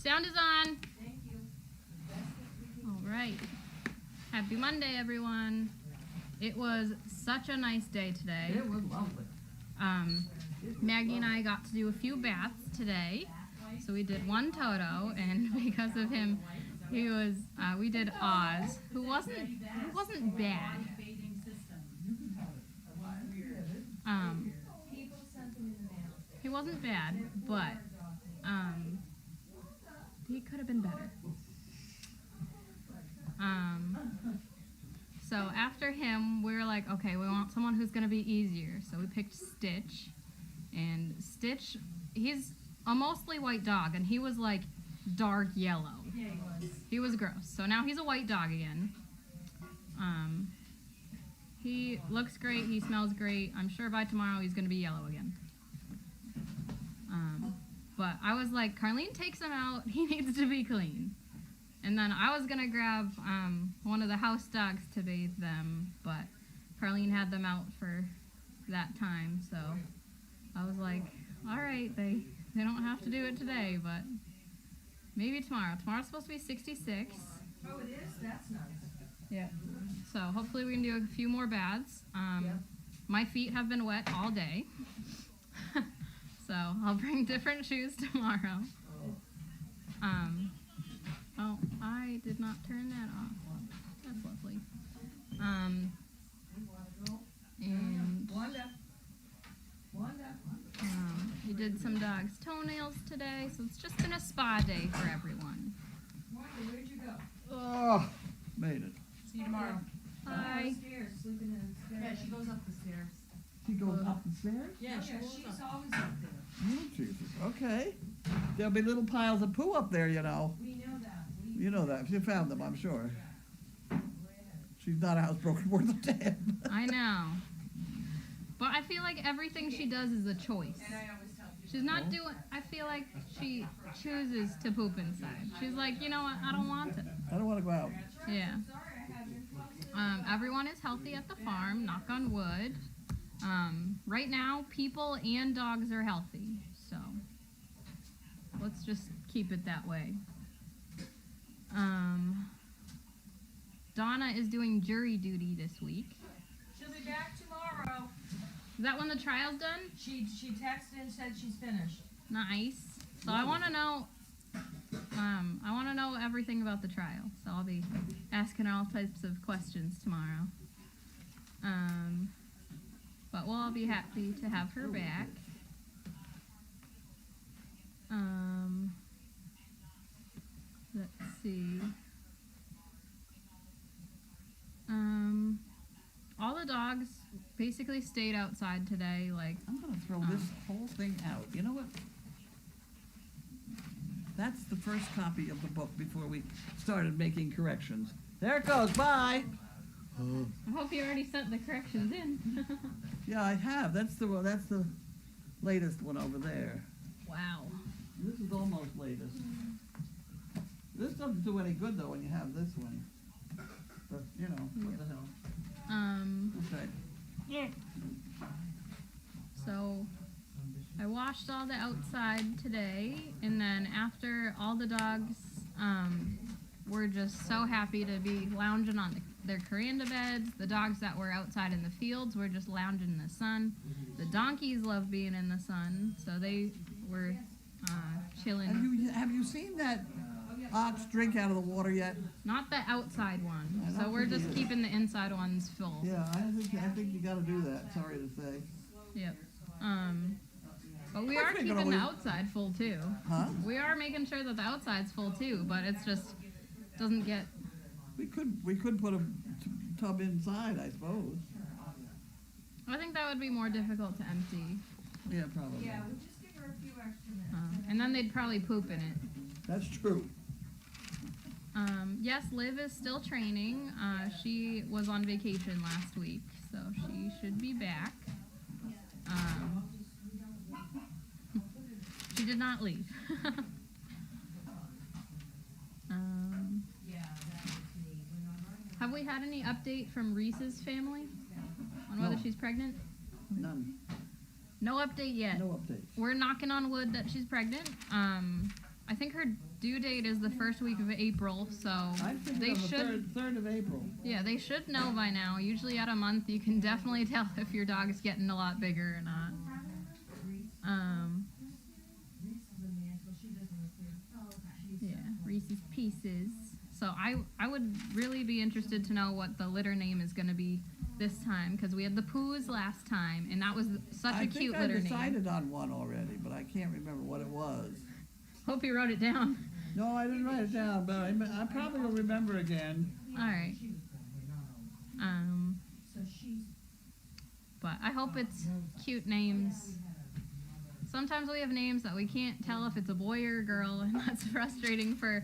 Sound is on. Thank you. All right. Happy Monday, everyone. It was such a nice day today. It was lovely. Maggie and I got to do a few baths today. So we did one Toto, and because of him, he was. We did Oz, who wasn't bad. He wasn't bad, but he could have been better. So after him, we were like, okay, we want someone who's going to be easier. So we picked Stitch. And Stitch, he's a mostly white dog, and he was like dark yellow. Yeah, he was. He was gross. So now he's a white dog again. He looks great. He smells great. I'm sure by tomorrow he's going to be yellow again. But I was like, Carlene takes him out. He needs to be clean. And then I was going to grab one of the house dogs to bathe them, but Carlene had them out for that time. So I was like, all right, they don't have to do it today, but maybe tomorrow. Tomorrow's supposed to be 66. Oh, it is? That's nice. Yeah. So hopefully we can do a few more baths. My feet have been wet all day. So I'll bring different shoes tomorrow. Oh, I did not turn that off. That's lovely. We did some dogs' toenails today, so it's just been a spa day for everyone. Where'd you go? Oh, made it. See you tomorrow. Bye. Upstairs, sleeping in the stairs. Yeah, she goes up the stairs. She goes up the stairs? Yeah, she's always up there. Oh, Jesus. Okay. There'll be little piles of poo up there, you know. We know that. You know that. You found them, I'm sure. She's not a housebroken worth a damn. I know. But I feel like everything she does is a choice. She's not doing, I feel like she chooses to poop inside. She's like, you know what, I don't want to. I don't want to go out. Yeah. Everyone is healthy at the farm, knock on wood. Right now, people and dogs are healthy, so let's just keep it that way. Donna is doing jury duty this week. She'll be back tomorrow. Is that when the trial's done? She texted and said she's finished. Nice. So I want to know. I want to know everything about the trial. So I'll be asking all types of questions tomorrow. But we'll all be happy to have her back. Let's see. All the dogs basically stayed outside today. Like, I'm going to throw this whole thing out. You know what? That's the first copy of the book before we started making corrections. There it goes. Bye. I hope you already sent the corrections in. Yeah, I have. That's the latest one over there. Wow. This is almost latest. This doesn't do any good though when you have this one. But you know, what the hell. Okay. Yeah. So I washed all the outside today, and then after all the dogs were just so happy to be lounging on their coranda beds. The dogs that were outside in the fields were just lounging in the sun. The donkeys love being in the sun, so they were chilling. Have you seen that ox drink out of the water yet? Not the outside one. So we're just keeping the inside ones full. Yeah, I think you got to do that. Sorry to say. Yep. But we are keeping the outside full too. Huh? We are making sure that the outside's full too, but it's just doesn't get. We could put a tub inside, I suppose. I think that would be more difficult to empty. Yeah, probably. Yeah, we'll just give her a few extra minutes. And then they'd probably poop in it. That's true. Yes, Liv is still training. She was on vacation last week, so she should be back. She did not leave. Have we had any update from Reese's family on whether she's pregnant? None. No update yet. No update. We're knocking on wood that she's pregnant. I think her due date is the first week of April, so I think they on the should. 3rd of April. Yeah, they should know by now. Usually at a month, you can definitely tell if your dog is getting a lot bigger or not. Yeah, Reese's Pieces. So I would really be interested to know what the litter name is going to be this time, because we had the Poos last time, and that was such a cute litter I name. decided on one already, but I can't remember what it was. Hope you wrote it down. No, I didn't write it down, but I probably will remember again. All right. But I hope it's cute names. Sometimes we have names that we can't tell if it's a boy or a girl, and that's frustrating for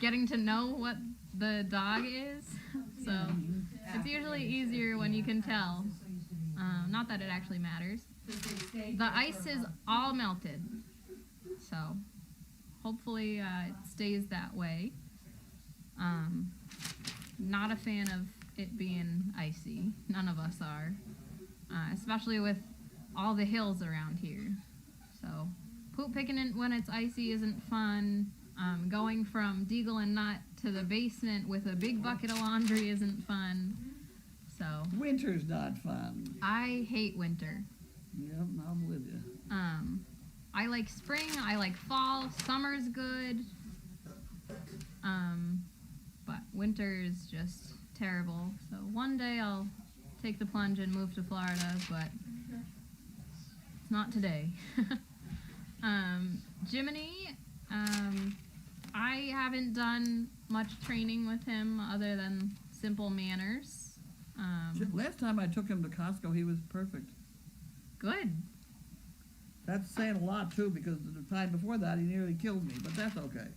getting to know what the dog is. So it's usually easier when you can tell. Not that it actually matters. The ice is all melted, so hopefully it stays that way. Not a fan of it being icy. None of us are, especially with all the hills around here. So poop picking it when it's icy isn't fun. Going from Deagle and Nut to the basement with a big bucket of laundry isn't fun. So Winter's not fun. I hate winter. Yep, I'm with you. I like spring, I like fall, summer's good. But winter is just terrible. So one day I'll take the plunge and move to Florida, but it's not today. Jiminy, I haven't done much training with him other than simple manners. Last time I took him to Costco, he was perfect. Good. That's saying a lot, too, because the time before that, he nearly killed me, but that's okay.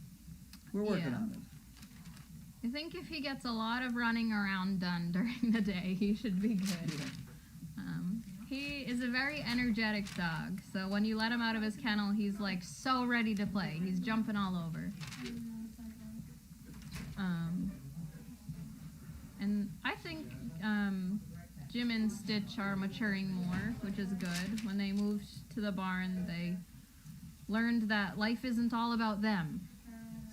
We're working Yeah. on it. I think if he gets a lot of running around done during the day, he should be good. Yeah. He is a very energetic dog, so when you let him out of his kennel, he's like so ready to play. He's jumping all over. And I think Jim and Stitch are maturing more, which is good. When they moved to the barn, they learned that life isn't all about them.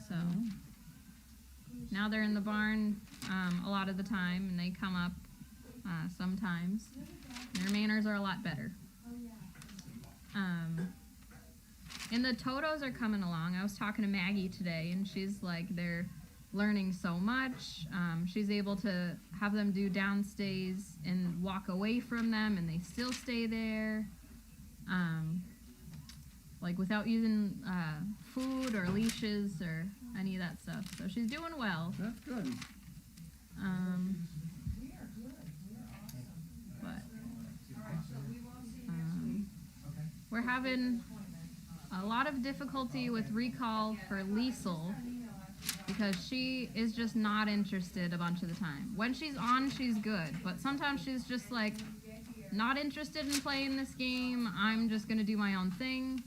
So now they're in the barn a lot of the time, and they come up sometimes. Their manners are a lot better. And the Totos are coming along. I was talking to Maggie today, and she's like, they're learning so much. She's able to have them do downstays and walk away from them, and they still stay there. Like without using food or leashes or any of that stuff. So she's doing well. That's good. We're having a lot of difficulty with recall for Liesel because she is just not interested a bunch of the time. When she's on, she's good, but sometimes she's just like not interested in playing this game. I'm just gonna do my own thing.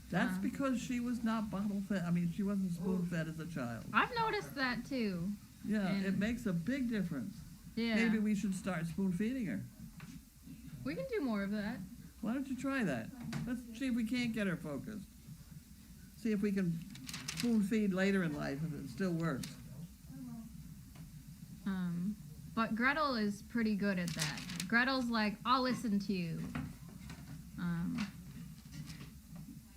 That's because she was not bottle fed. I mean, she wasn't spoon fed as a child. I've noticed that too. Yeah, And- it makes a big difference. Yeah. Maybe we should start spoon feeding her. We can do more of that. Why don't you try that? Let's see if we can't get her focused. See if we can spoon feed later in life if it still works. But Gretel is pretty good at that. Gretel's like, I'll listen to you.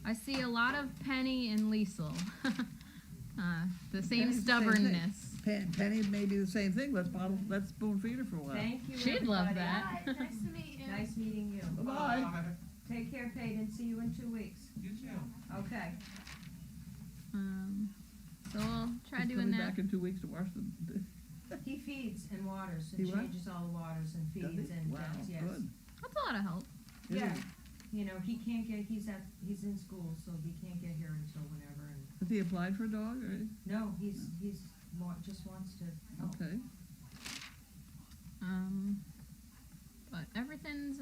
I see a lot of Penny and Liesel. The same Penny's the same stubbornness. Penny may be the same thing. Let's spoon feed her for a while. Thank you, She'd love everybody. that. Hi, nice to meet you. Nice meeting you. Bye-bye. Take care, Peyton. See you in 2 weeks. You too. Okay. So we'll try He's doing coming that. back in 2 weeks to wash them. He feeds and waters and He what? changes all the waters and Does feeds he? and Wow, yes. good. That's a lot of help. Is Yeah. he- You know, he can't get, he's in school, so he can't get here until whenever. And Has he applied for a dog? Or? no, he's just wants to help. Okay. But everything's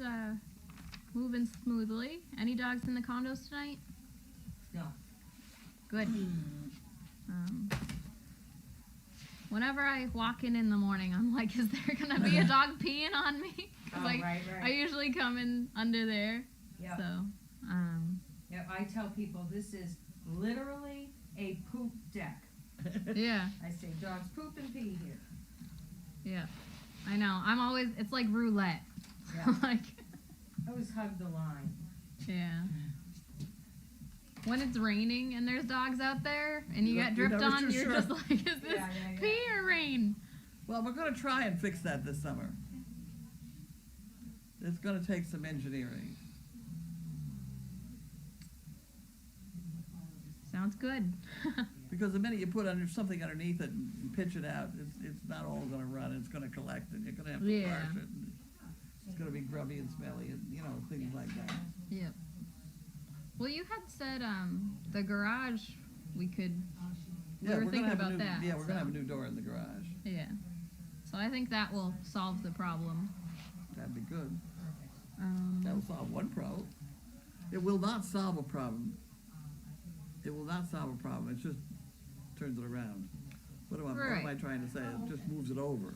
moving smoothly. Any dogs in the condos tonight? No. Good. Whenever I walk in the morning, I'm like, is there gonna be a dog peeing on me? 'Cause Oh, I right. usually come in under there. Yeah. So, Yeah, I tell people this is literally a poop deck. Yeah, I say dogs poop and pee here. yeah. I know. I'm always, it's like roulette. Yeah. Like, I always hug the line. yeah. When it's raining and there's dogs out there and you You're get dripped never on, too you're sure. just like, is this Yeah. pee or rain? Well, we're gonna try and fix that this summer. It's gonna take some engineering. Sounds good. Because the minute you put under something underneath it and pitch it out, it's not all gonna run, it's gonna collect and you're gonna have to Yeah. wash it. And it's gonna be grubby and smelly and, you know, things like that. Yep. Well, you had said the garage we could. We were we're gonna thinking have a about new, that. yeah, we're gonna so- have a new door in the garage. Yeah. So I think that will solve the problem. That'd be good. That'll solve one problem. It will not solve a problem. It will not solve a problem. It just turns it around. What am I Right. trying to say? It just moves it over.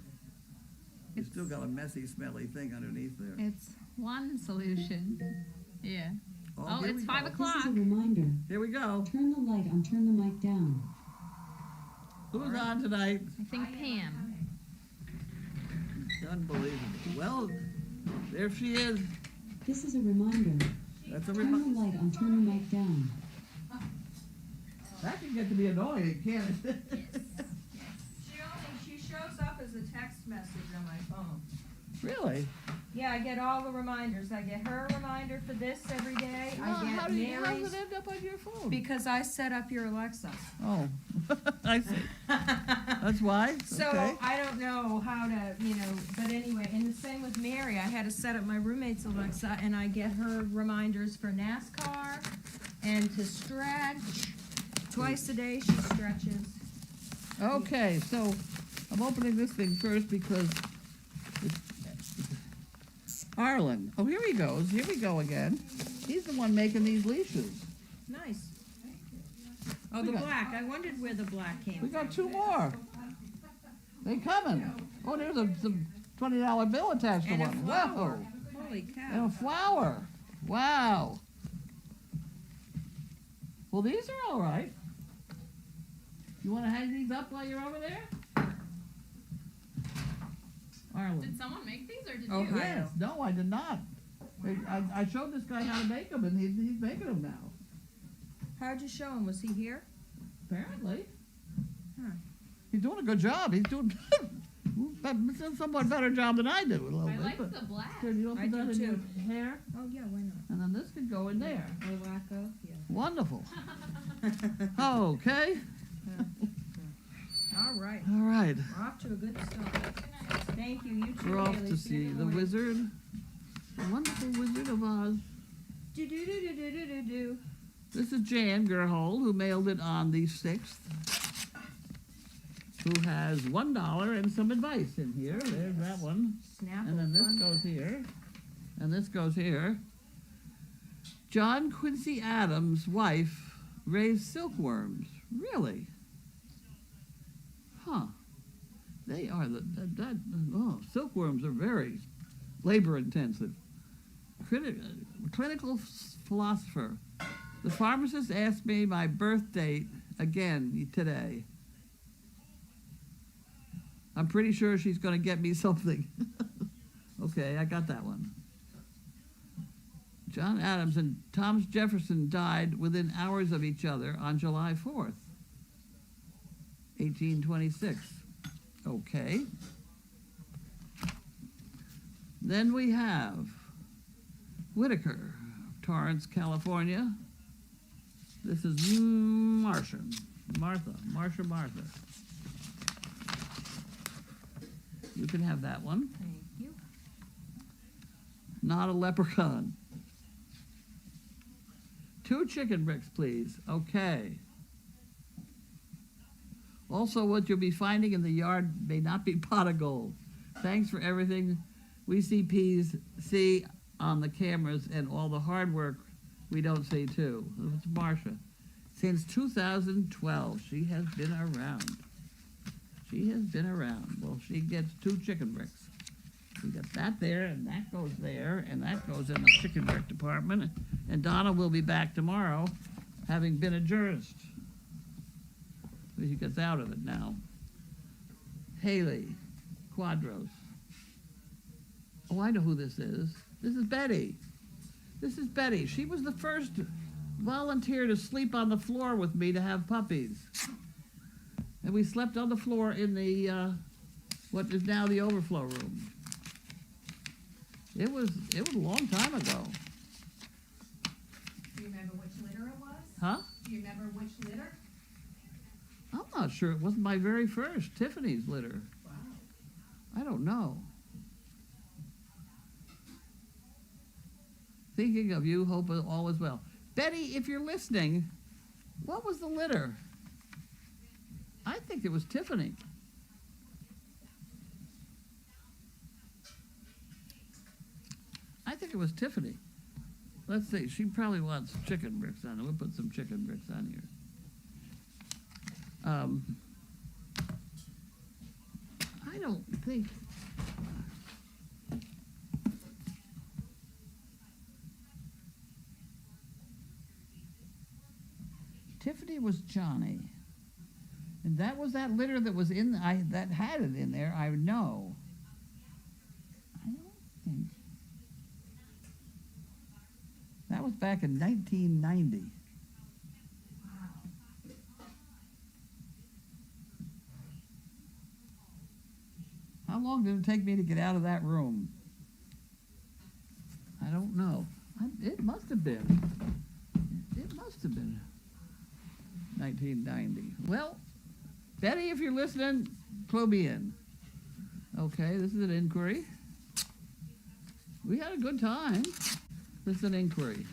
You It's- still got a messy, smelly thing underneath there. It's one solution. Yeah. Oh, here it's we 5 go. o'clock. This is a reminder. Here we go. Turn the light on, turn the mic down. Who's on tonight? I think Pam. Unbelievable. Well, there she is. This is a reminder. That's a Turn the reminder. light on, turn the mic down. That can get to be annoying, can't it? She shows up as a text message on my phone. Really? Yeah, I get all the reminders. I get her reminder for this every day. Well, I get how Mary's does it end up on your phone? because I set up your Alexa. Oh, I see. That's why? So Okay. I don't know how to, but anyway, and the same with Mary. I had to set up my roommate's Alexa, and I get her reminders for NASCAR and to stretch. Twice a day she stretches. Okay, so I'm opening this thing first because Arlen. Oh, here he goes. Here we go again. He's the one making these leashes. Nice. Oh, We the got- black. I wondered where the black came We from. got 2 more. They coming. Oh, there's a $20 bill attached And to a one. flower. Whoa. Holy And cow. a flower. Wow. Well, these are all right. You want to hang these up while you're over there? Arlen. Did someone make these or did Oh, you? hi. Yes. No, I did not. I showed this guy how to make them, and he's making them now. How'd you show him? Was he here? Apparently. Huh. He's doing a good job. He's doing a somewhat better job than I do a little I bit. like but the black. here, you I open that do in your too. hair, Oh, yeah, why not? and then this could go in there. Oh, wacko? Yeah. Wonderful. Okay. All right. All right. We're off to a good start. Thank you. You too, We're off Haley. to See you see in the morning. wizard, the wonderful Wizard of Oz. Do-do-do-do-do-do-do. This is Jan Gerhold, who mailed it on the 6th, who has $1 and some advice in here. There's that one. Snapple. And then this fun. goes here. And this goes here. John Quincy Adams' wife raised silkworms. Really? Huh. They are silkworms are very labor intensive. Clinical philosopher. The pharmacist asked me my birth date again today. I'm pretty sure she's going to get me something. Okay, I got that one. John Adams and Thomas Jefferson died within hours of each other on July 4th, 1826. Okay. Then we have Whitaker, Torrance, California. This is Martha. You can have that one. Thank you. Not a leprechaun. 2 chicken bricks, please. Okay. Also, what you'll be finding in the yard may not be pot of gold. Thanks for everything we CPs see on the cameras and all the hard work we don't see too. It's Marcia. Since 2012, she has been around. She has been around. Well, she gets 2 chicken bricks. We got that there, and that goes there, and that goes in the chicken brick department. And Donna will be back tomorrow, having been a jurist. She gets out of it now. Haley Quadros. Oh, I know who this is. This is Betty. This is Betty. She was the first volunteer to sleep on the floor with me to have puppies. And we slept on the floor in the, what is now the overflow room. It was a long time ago. Do you remember which litter it was? Huh? Do you remember which litter? I'm not sure. It wasn't my very first. Tiffany's litter. Wow. I don't know. Thinking of you, hope all is well. Betty, if you're listening, what was the litter? I think it was Tiffany. I think it was Tiffany. Let's see. She probably wants chicken bricks on it. We'll put some chicken bricks on here. I don't think. Tiffany was Johnny. And that was that litter that was in, that had it in there, I know. I don't think. That was back in 1990. How long did it take me to get out of that room? I don't know. It must have been. It must have been 1990. Well, Betty, if you're listening, clue me in. Okay, this is an inquiry. We had a good time. This is an inquiry.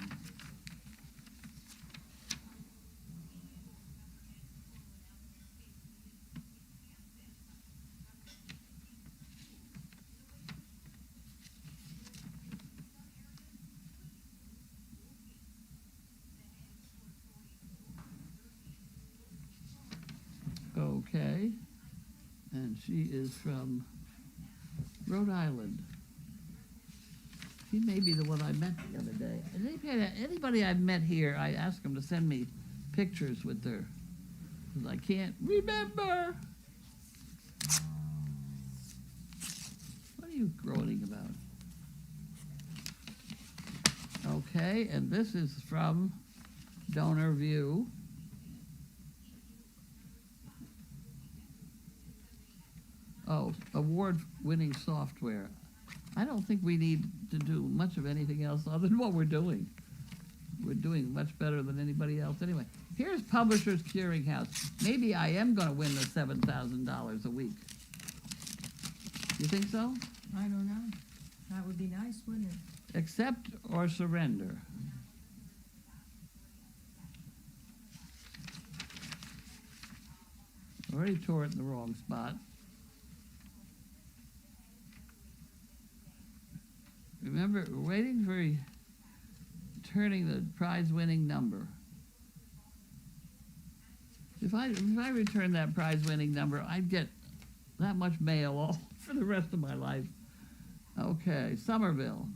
Okay, and she is from Rhode Island. She may be the one I met the other day. Anybody I've met here, I ask them to send me pictures with their, because I can't remember. What are you groaning about? Okay, and this is from Donor View. Oh, award-winning software. I don't think we need to do much of anything else other than what we're doing. We're doing much better than anybody else anyway. Here's Publishers Clearinghouse. Maybe I am going to win the $7,000 a week. You think so? I don't know. That would be nice, wouldn't it? Accept or surrender. Already tore it in the wrong spot. Remember, we're waiting for turning the prize-winning number. If I return that prize-winning number, I'd get that much mail all for the rest of my life. Okay, Somerville.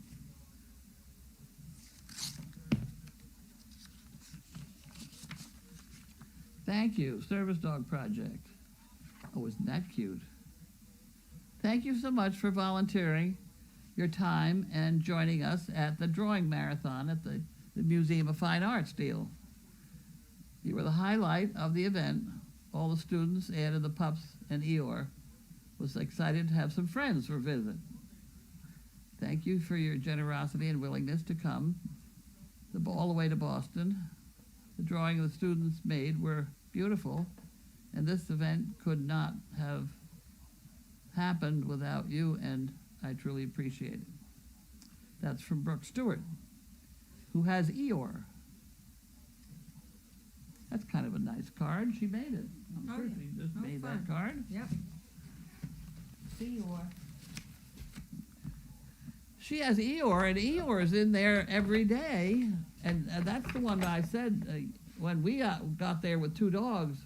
Thank you, Service Dog Project. Oh, isn't that cute? Thank you so much for volunteering your time and joining us at the drawing marathon at the Museum of Fine Arts deal. You were the highlight of the event. All the students and the pups and Eeyore was excited to have some friends for a visit. Thank you for your generosity and willingness to come all the way to Boston. The drawing the students made were beautiful, and this event could not have happened without you, and I truly appreciate it. That's from Brooke Stewart, who has Eeyore. That's kind of a nice card. She made it. I'm sure she just made fun. that card. Yep. Eeyore. She has Eeyore, and Eeyore is in there every day. And that's the one that I said when we got there with 2 dogs,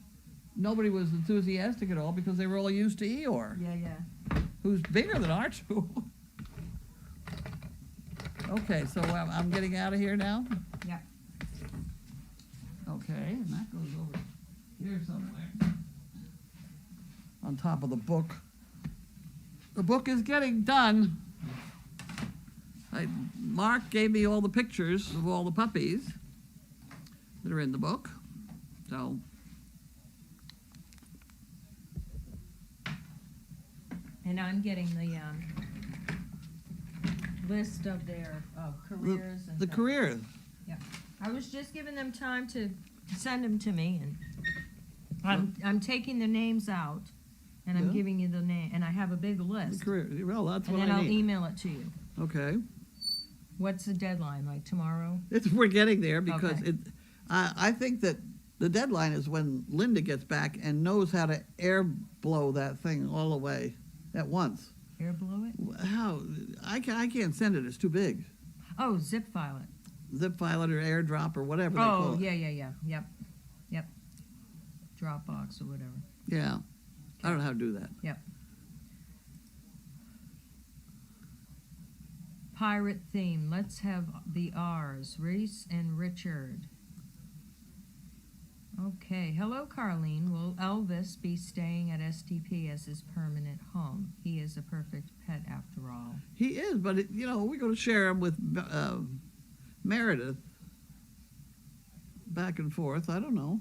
nobody was enthusiastic at all because they were all used to Eeyore, Yeah. who's bigger than our 2. Okay, so I'm getting out of here now? Yep. Okay, and that goes over here somewhere. on top of the book. The book is getting done. Mark gave me all the pictures of all the puppies that are in the book. So And I'm getting the list of their careers and the things. careers. I was just giving them time to send them to me, and I'm taking the names out, and I'm Yeah. giving you the name, and I have a big The list, career. Well, that's and what then I I'll need. email it to you. Okay. What's the deadline, like tomorrow? We're getting there because Okay. I think that the deadline is when Linda gets back and knows how to air blow that thing all the way at once. Air blow it? How? I can't send it. It's too big. Oh, zip file it. Zip file it or AirDrop or whatever they call Oh, it. yeah. Yep. Dropbox or whatever. Yeah. I don't know how to do that. Pirate theme. Let's have the R's. Reese and Richard. Okay. Hello, Carlene. Will Elvis be staying at SDP as his permanent home? He is a perfect pet after all. He is, but we're going to share him with Meredith back and forth. I don't know.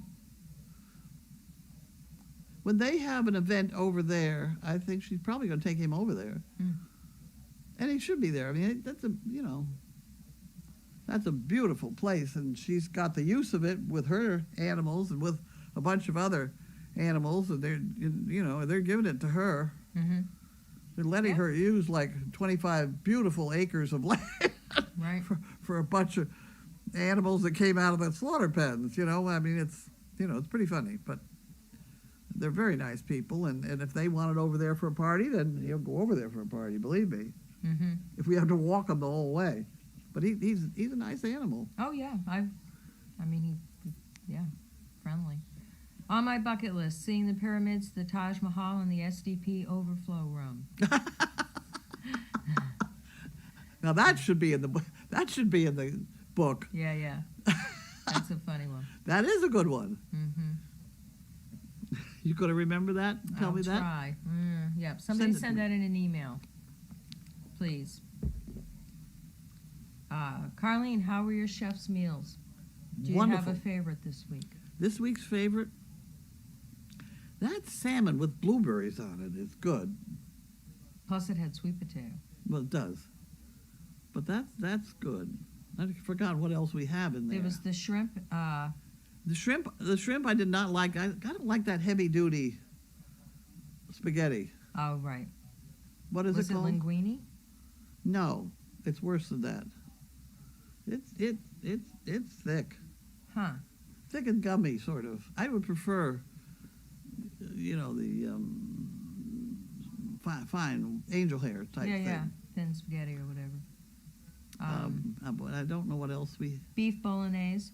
When they have an event over there, I think she's probably going to take him over there. Mm. And he should be there. I mean, that's a beautiful place, and she's got the use of it with her animals and with a bunch of other animals, and they're giving it to her. Mm-hmm. They're letting Yeah. her use like 25 beautiful acres of land Right. for a bunch of animals that came out of the slaughter pens. I mean, it's pretty funny, but they're very nice people, and if they want it over there for a party, then he'll go over there for a party. Believe me, Mm-hmm. if we have to walk him the whole way. But he's a nice animal. Oh yeah, friendly. On my bucket list, seeing the pyramids, the Taj Mahal, and the SDP overflow room. Now that should be in the book. Yeah. That's a funny one. That is a good one. Mm-hmm. You gonna remember that? Tell me that. I'll try. Yep. Somebody Send it send to that in an email, please. Carlene, how were your chef's meals? Do you Wonderful. have a favorite this week? This week's favorite. That salmon with blueberries on it is good. Plus, it had sweet potato. Well, it does. But that's good. I forgot what else we have in there. There was the shrimp. The shrimp I did not like. I don't like that heavy duty spaghetti. Oh, right. What is Was it it called? linguine? No, it's worse than that. It's thick. Huh. Thick and gummy, sort of. I would prefer, the fine angel hair type thing. Yeah. Thin spaghetti or whatever. But I don't know what else Beef bolognese.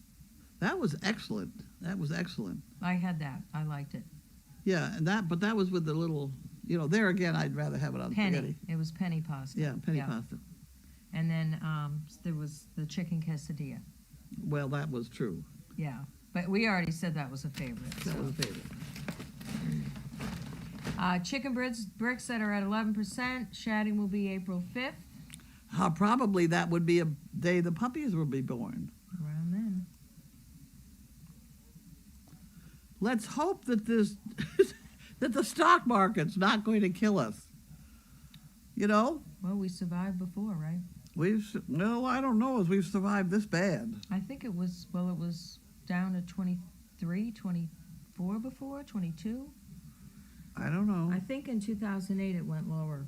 That was excellent. I had that. I liked it. Yeah, but that was with the little, there again, I'd rather have it on Penny. spaghetti. It was penny pasta. Yeah, penny pasta. And then there was the chicken quesadilla. Well, that was true. Yeah. But we already said that was a favorite. That was a favorite. Chicken bricks that are at 11%. Shatting will be April 5th. Probably that would be a day the puppies will be born. Around then. Let's hope that that the stock market's not going to kill us. Well, we survived before, right? I don't know if we've survived this bad. I think it was down to 23, 24 before, 22. I don't know. I think in 2008 it went lower.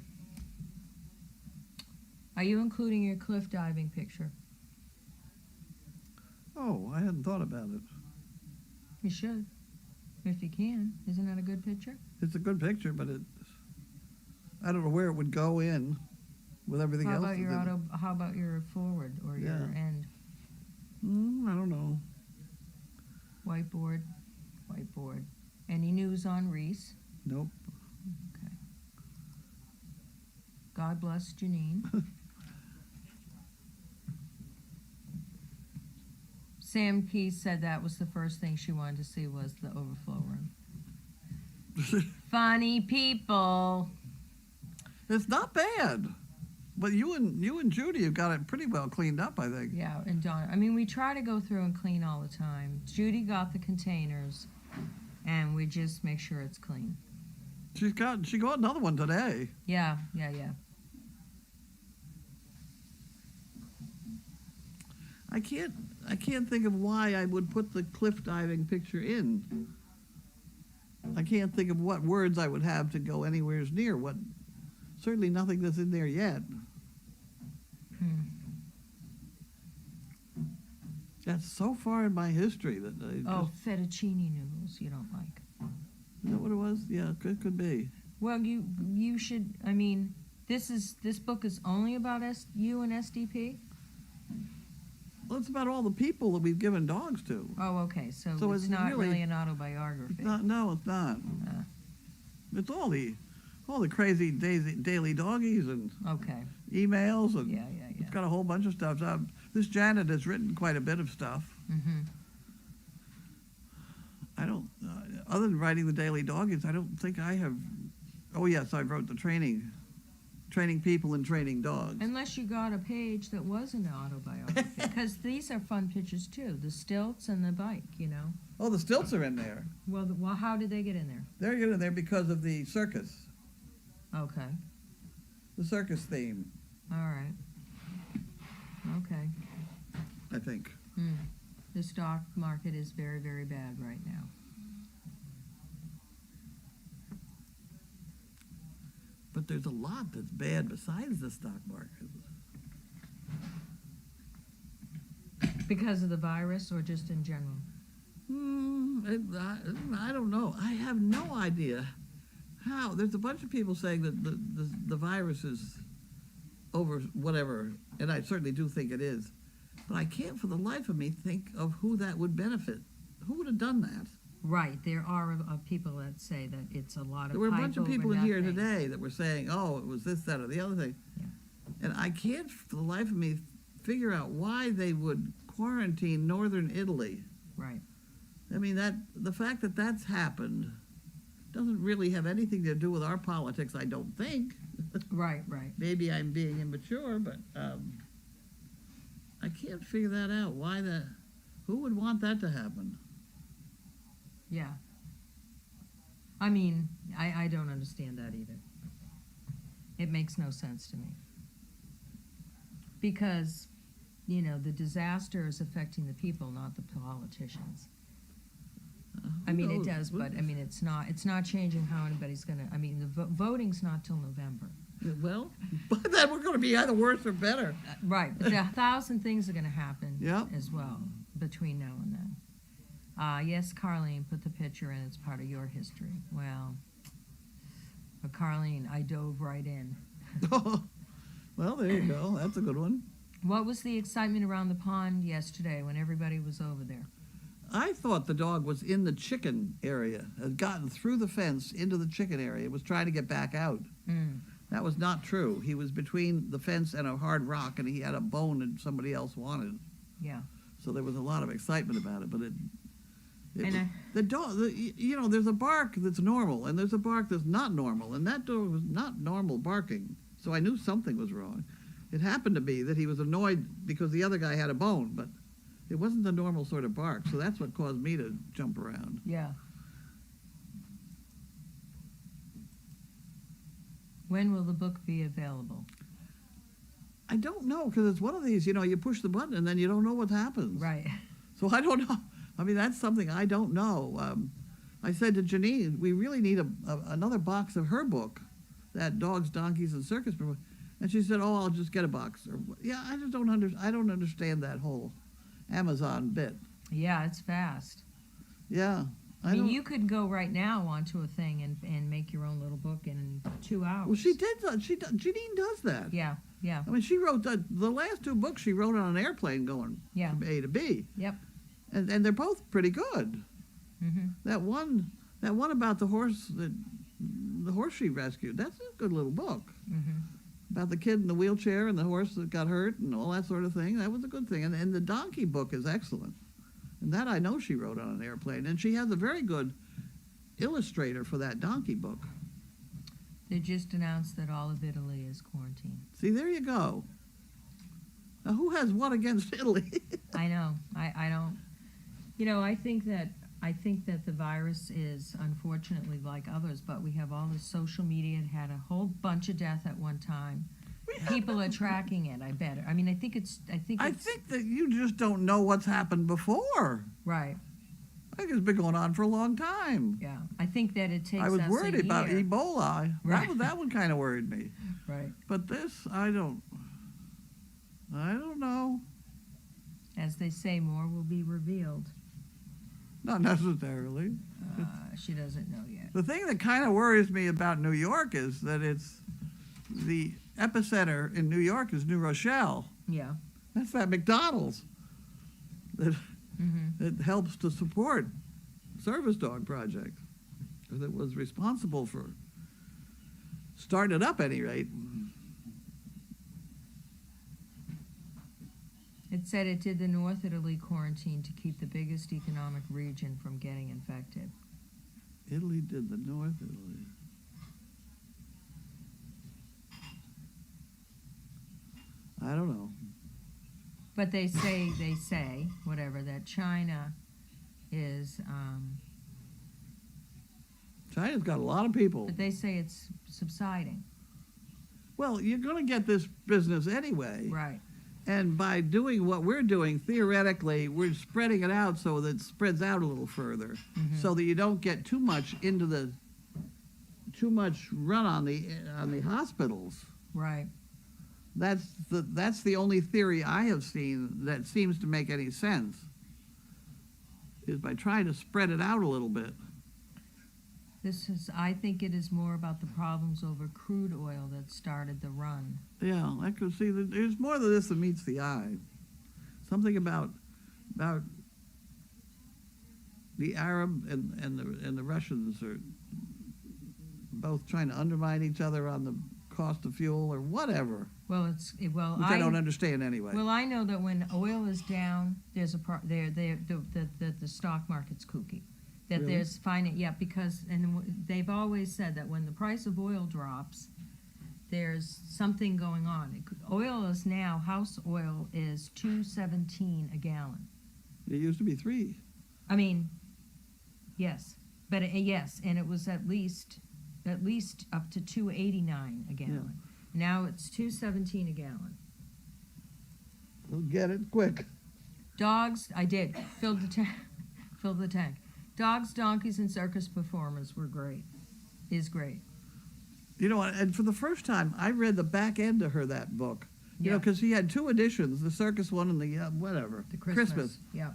Are you including your cliff diving picture? Oh, I hadn't thought about it. You should, if you can. Isn't that a good picture? It's a good picture, but I don't know where it would go in with everything How else. about How about your forward or your Yeah. end? I don't know. Whiteboard. Any news on Reese? Nope. Okay. God bless Janine. Sam Key said that was the first thing she wanted to see was the overflow room. Funny people. It's not bad. But you and Judy have got it pretty well cleaned up, I think. Yeah, and Donna. I mean, we try to go through and clean all the time. Judy got the containers, and we just make sure it's clean. She got another one today. Yeah. I can't think of why I would put the cliff diving picture in. I can't think of what words I would have to go anywhere near. Certainly nothing that's in there yet. That's so far in my history that Fettuccine noodles you don't like. Is that what it was? Yeah, could be. Well, you should. I mean, this book is only about you and SDP. Well, it's about all the people that we've given dogs to. Oh, okay. So it's it's not really an autobiography. It's not. No, it's not. It's all the crazy daily doggies and Okay. emails and Yeah. it's got a whole bunch of stuff. This Janet has written quite a bit of stuff. Mm-hmm. I don't, other than writing the daily doggies, I don't think I have. Oh yes, I wrote the training people and training dogs. Unless you got a page that wasn't an autobiography, because these are fun pictures too. The stilts and the bike, you know. Oh, the stilts are in there. Well, how did they get in there? They're in there because of the circus, Okay. the circus theme, All right. Okay. I think. The stock market is very, very bad right now. But there's a lot that's bad besides the stock market. Because of the virus or just in general? I don't know. I have no idea how. There's a bunch of people saying that the virus is over whatever, and I certainly do think it is. But I can't for the life of me think of who that would benefit. Who would have done that? Right. There are people that say that it's a lot of There were a hype bunch of over people in here nothing. today that were saying, oh, it was this, that, or the other thing. Yeah. And I can't for the life of me figure out why they would quarantine northern Italy. Right. I mean, the fact that that's happened doesn't really have anything to do with our politics, I don't think. Right. Maybe I'm being immature, but I can't figure that out. Who would want that to happen? Yeah. I mean, I don't understand that either. It makes no sense to me. Because, you know, the disaster is affecting the people, not the politicians. I mean, it does, but I mean, it's not changing how anybody's gonna. I mean, the voting's not till November. Well, by then we're going to be either worse or better. Right, but 1,000 things are gonna happen Yep. as well between now and then. Yes, Carlene, put the picture in. It's part of your history. Well, but Carlene, I dove right in. Well, there you go. That's a good one. What was the excitement around the pond yesterday when everybody was over there? I thought the dog was in the chicken area, had gotten through the fence into the chicken area, was trying to get back out. That was not true. He was between the fence and a hard rock, and he had a bone that somebody else wanted. Yeah. So there was a lot of excitement about it, but And the dog, you know, there's a bark that's normal, and there's a bark that's not normal, and that dog was not normal barking. So I knew something was wrong. It happened to be that he was annoyed because the other guy had a bone, but it wasn't the normal sort of bark, so that's what caused me to jump around. Yeah. When will the book be available? I don't know, because it's one of these, you know, you push the button and then you don't know what happens. Right. So I don't know. I mean, that's something I don't know. I said to Janine, we really need another box of her book, that Dogs, Donkeys, and Circus. And she said, oh, I'll just get a box. Yeah, I just don't understand that whole Amazon bit. Yeah, it's fast. Yeah. I mean, you could go right now onto a thing and make your own little book in 2 hours. Well, she did. Janine does that. Yeah. I mean, she wrote the last 2 books she wrote on an airplane going from A to B. Yep. And they're both pretty good. Mm-hmm. That one about the horse she rescued, that's a good little book. Mm-hmm. About the kid in the wheelchair and the horse that got hurt and all that sort of thing. That was a good thing. And the donkey book is excellent. And that I know she wrote on an airplane. And she has a very good illustrator for that donkey book. They just announced that all of Italy is quarantined. See, there you go. Now, who has what against Italy? I know. I don't. I think that the virus is unfortunately like others, but we have all this social media. It had a whole bunch of death at one time. People are tracking it. I bet. I mean, I think it's. I think that you just don't know what's happened before. Right. I think it's been going on for a long time. Yeah. I think that it takes. I was us worried a about year. Ebola. Right. That one kind of worried me. Right. But this, I don't know. As they say, more will be revealed. Not necessarily. She doesn't know yet. The thing that kind of worries me about New York is that it's the epicenter in New York is New Rochelle. Yeah. That's that McDonald's that Mm-hmm. that helps to support Service Dog Project, or that was responsible for starting it up, at any rate. It said it did the North Italy quarantine to keep the biggest economic region from getting infected. Italy did the North Italy. I don't know. But they say, whatever, that China is, China's got a lot of people. but they say it's subsiding. Well, you're going to get this business anyway. Right. And by doing what we're doing, theoretically, we're spreading it out so that it spreads out a little further, so that you don't get too much run on the hospitals. Right. That's the only theory I have seen that seems to make any sense, is by trying to spread it out a little bit. I think it is more about the problems over crude oil that started the run. Yeah, I could see that there's more to this than meets the eye. Something about the Arab and the Russians are both trying to undermine each other on the cost of fuel or whatever. Well, Which I don't understand anyway. Well, I know that when oil is down, there's the stock market's kooky. That Really? there's because they've always said that when the price of oil drops, there's something going on. Oil is now, house oil is $2.17 a gallon. It used to be 3. I mean, yes, but yes, and it was at least up to $2.89 a gallon. Now it's $2.17 a gallon. We'll get it quick. Dogs, I did filled the tank. Dogs, donkeys, and circus performers were great. Is great. You know, and for the first time, I read the back end of that book. You know, because he had 2 editions, the circus one and the whatever. The Christmas. Yeah.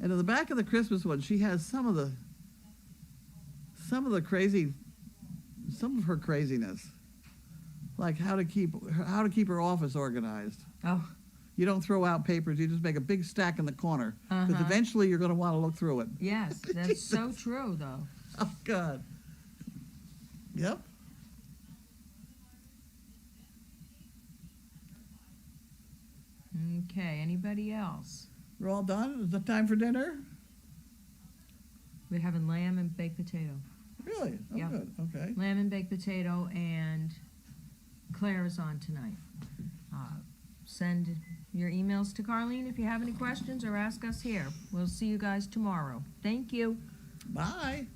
And in the back of the Christmas one, she has some of her craziness, like how to keep her office organized. Oh. You don't throw out papers; you just make a big stack in the corner, because eventually you're going to want to look through it. Yes, that's so true, though. Oh God. Yep. Okay. Anybody else? We're all done. Is it time for dinner? We're having lamb and baked potato. Really? Oh, Yeah. good. Okay. Lamb and baked potato, and Claire is on tonight. Send your emails to Carlene if you have any questions, or ask us here. We'll see you guys tomorrow. Thank you. Bye.